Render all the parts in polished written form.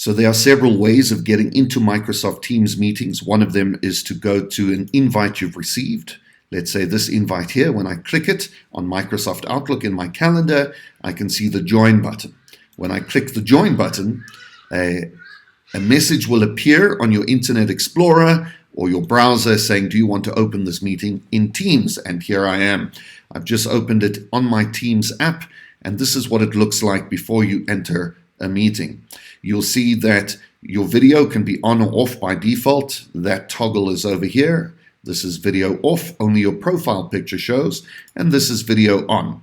So there are several ways of getting into Microsoft Teams meetings. One of them is to go to an invite you've received. Let's say this invite here. When I click it on Microsoft Outlook in my calendar, I can see the join button. When I click the join button, a message will appear on your Internet Explorer or your browser saying, do you want to open this meeting in Teams? And here I am. I've just opened it on my Teams app, and this is what it looks like before you enter a meeting. You'll see that your video can be on or off by default. That toggle is over here. This is video off, only your profile picture shows, and this is video on,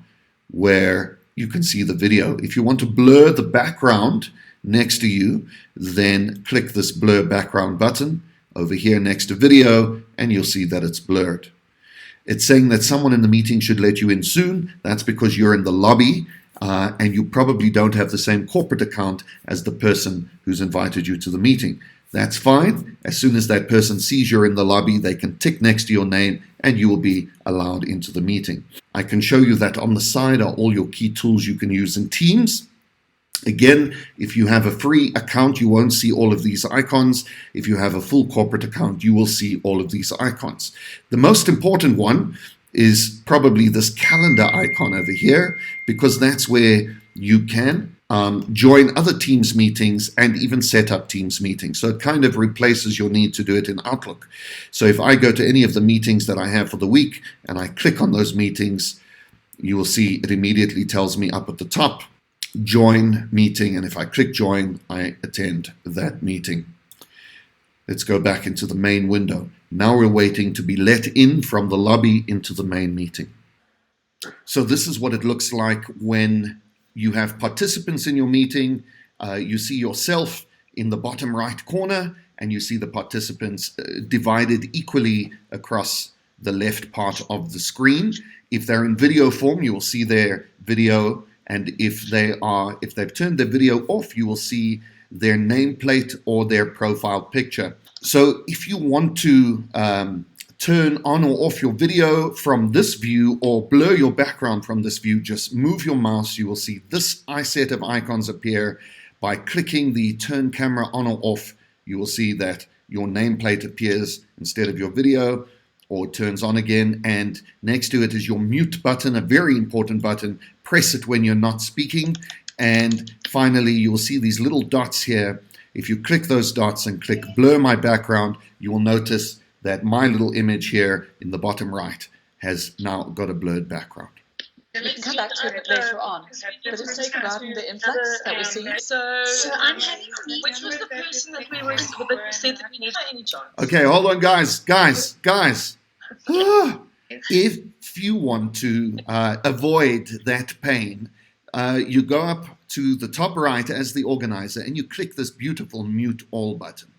where you can see the video. If you want to blur the background next to you, then click this blur background button over here next to video, and you'll see that it's blurred. It's saying that someone in the meeting should let you in soon. That's because you're in the lobby, and you probably don't have the same corporate account as the person who's invited you to the meeting. That's fine. As soon as that person sees you're in the lobby, they can tick next to your name and you will be allowed into the meeting. I can show you that on the side are all your key tools you can use in Teams. Again, if you have a free account, you won't see all of these icons. If you have a full corporate account, you will see all of these icons. The most important one is probably this calendar icon over here, because that's where you can join other Teams meetings and even set up Teams meetings. So it kind of replaces your need to do it in Outlook. So if I go to any of the meetings that I have for the week and I click on those meetings, you will see it immediately tells me up at the top, join meeting, and if I click join, I attend that meeting. Let's go back into the main window. Now we're waiting to be let in from the lobby into the main meeting. So this is what it looks like when you have participants in your meeting. You see yourself in the bottom right corner, and you see the participants divided equally across the left part of the screen. If they're in video form, you will see their video, and if they've turned their video off, you will see their nameplate or their profile picture. So if you want to turn on or off your video from this view or blur your background from this view, just move your mouse. You will see this set of icons appear. By clicking the turn camera on or off, you will see that your nameplate appears instead of your video, or turns on again, and next to it is your mute button, a very important button. Press it when you're not speaking, and finally you will see these little dots here. If you click those dots and click blur my background, you will notice that my little image here in the bottom right has now got a blurred background. We can come back to it later on, but let's take about the influx that we see. So I'm having which was the person that we were that we said that we need any chance? Okay, hold on, guys. If you want to avoid that pain, you go up to the top right as the organizer and you click this beautiful mute all button.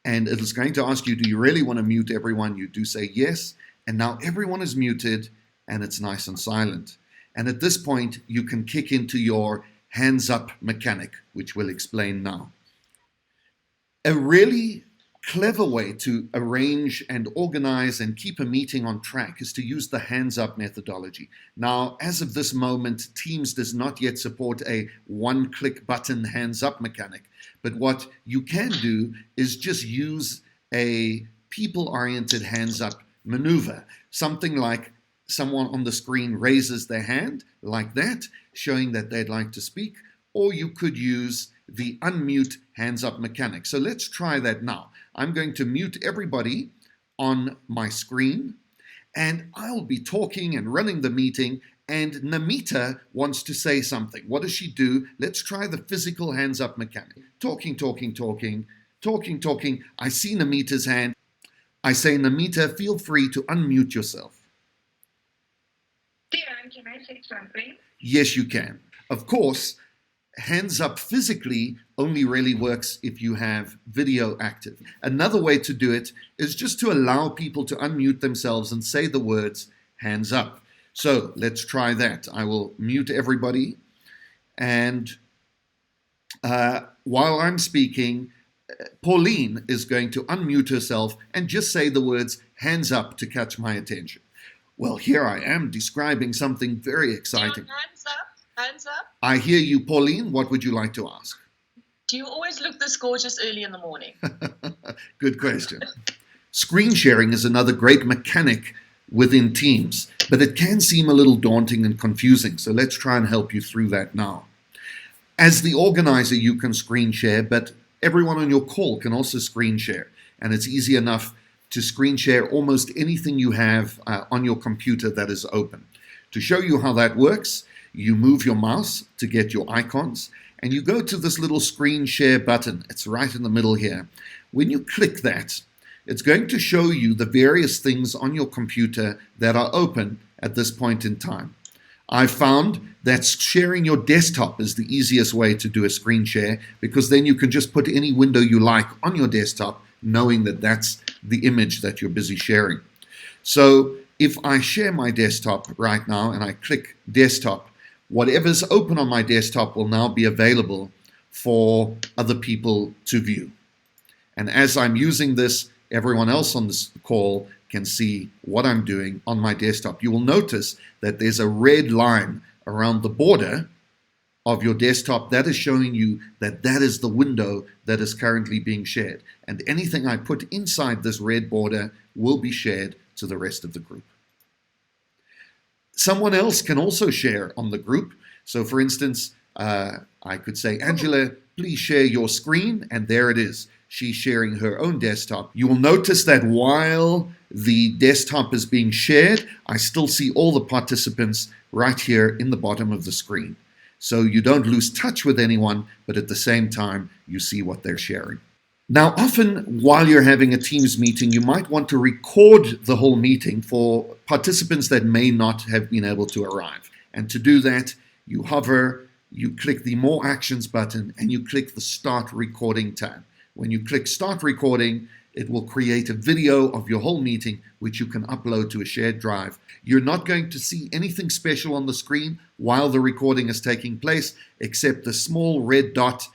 And it is going to ask you, do you really want to mute everyone? You do say yes, and now everyone is muted and it's nice and silent. And at this point, you can kick into your hands up mechanic, which we'll explain now. A really clever way to arrange and organize and keep a meeting on track is to use the hands up methodology. Now, as of this moment, Teams does not yet support a one-click button hands up mechanic. But what you can do is just use a people-oriented hands up maneuver. Something like someone on the screen raises their hand like that, showing that they'd like to speak, or you could use the unmute hands up mechanic. So let's try that now. I'm going to mute everybody on my screen, and I'll be talking and running the meeting, and Namita wants to say something. What does she do? Let's try the physical hands up mechanic. Talking. I see Namita's hand. I say, Namita, feel free to unmute yourself. Darren, can I say something? Yes, you can. Of course, hands up physically only really works if you have video active. Another way to do it is just to allow people to unmute themselves and say the words hands up. So let's try that. I will mute everybody, and while I'm speaking, Pauline is going to unmute herself and just say the words hands up to catch my attention. Well, here I am describing something very exciting. Hands up. I hear you, Pauline. What would you like to ask? Do you always look this gorgeous early in the morning? Good question. Screen sharing is another great mechanic within Teams, but it can seem a little daunting and confusing, so let's try and help you through that now. As the organizer, you can screen share, but everyone on your call can also screen share, and it's easy enough to screen share almost anything you have on your computer that is open. To show you how that works, you move your mouse to get your icons, and you go to this little screen share button. It's right in the middle here. When you click that, it's going to show you the various things on your computer that are open at this point in time. I found that sharing your desktop is the easiest way to do a screen share, because then you can just put any window you like on your desktop, knowing that that's the image that you're busy sharing. So if I share my desktop right now and I click desktop, whatever's open on my desktop will now be available for other people to view. And as I'm using this, everyone else on this call can see what I'm doing on my desktop. You will notice that there's a red line around the border of your desktop that is showing you that that is the window that is currently being shared. And anything I put inside this red border will be shared to the rest of the group. Someone else can also share on the group. So for instance, I could say, Angela, please share your screen, and there it is. She's sharing her own desktop. You will notice that while the desktop is being shared, I still see all the participants right here in the bottom of the screen. So you don't lose touch with anyone, but at the same time, you see what they're sharing. Now, often while you're having a Teams meeting, you might want to record the whole meeting for participants that may not have been able to arrive. And to do that, you hover, you click the More Actions button, and you click the Start Recording tab. When you click Start Recording, it will create a video of your whole meeting, which you can upload to a shared drive. You're not going to see anything special on the screen while the recording is taking place, except the small red dot.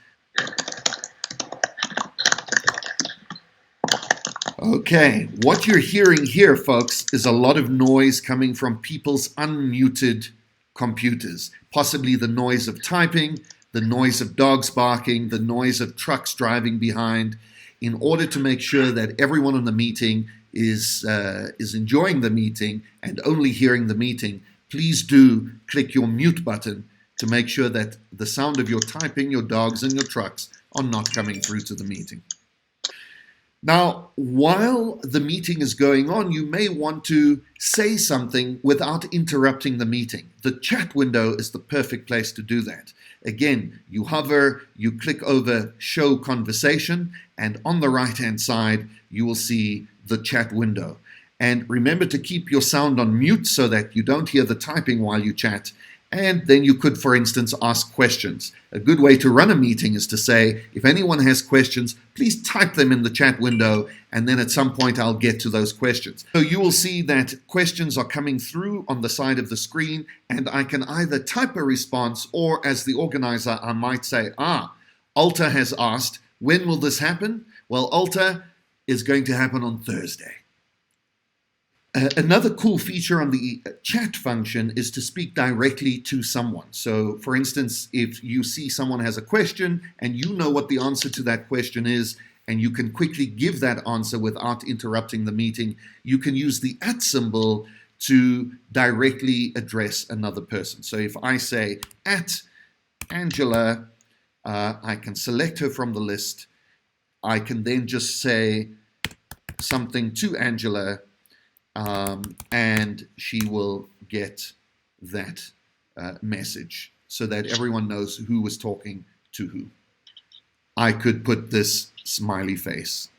Okay, what you're hearing here, folks, is a lot of noise coming from people's unmuted computers. Possibly the noise of typing, the noise of dogs barking, the noise of trucks driving behind. In order to make sure that everyone in the meeting is enjoying the meeting and only hearing the meeting, please do click your mute button to make sure that the sound of your typing, your dogs, and your trucks are not coming through to the meeting. Now, while the meeting is going on, you may want to say something without interrupting the meeting. The chat window is the perfect place to do that. Again, you hover, you click over Show Conversation, and on the right-hand side, you will see the chat window. And remember to keep your sound on mute so that you don't hear the typing while you chat. And then you could, for instance, ask questions. A good way to run a meeting is to say, if anyone has questions, please type them in the chat window, and then at some point I'll get to those questions. So you will see that questions are coming through on the side of the screen, and I can either type a response, or as the organizer, I might say, Alta has asked, when will this happen? Well, Alta is going to happen on Thursday. Another cool feature on the chat function is to speak directly to someone. So, for instance, if you see someone has a question and you know what the answer to that question is, and you can quickly give that answer without interrupting the meeting, you can use the @ symbol to directly address another person. So if I say @Angela, I can select her from the list. I can then just say something to Angela, and she will get that message so that everyone knows who was talking to who. I could put this smiley face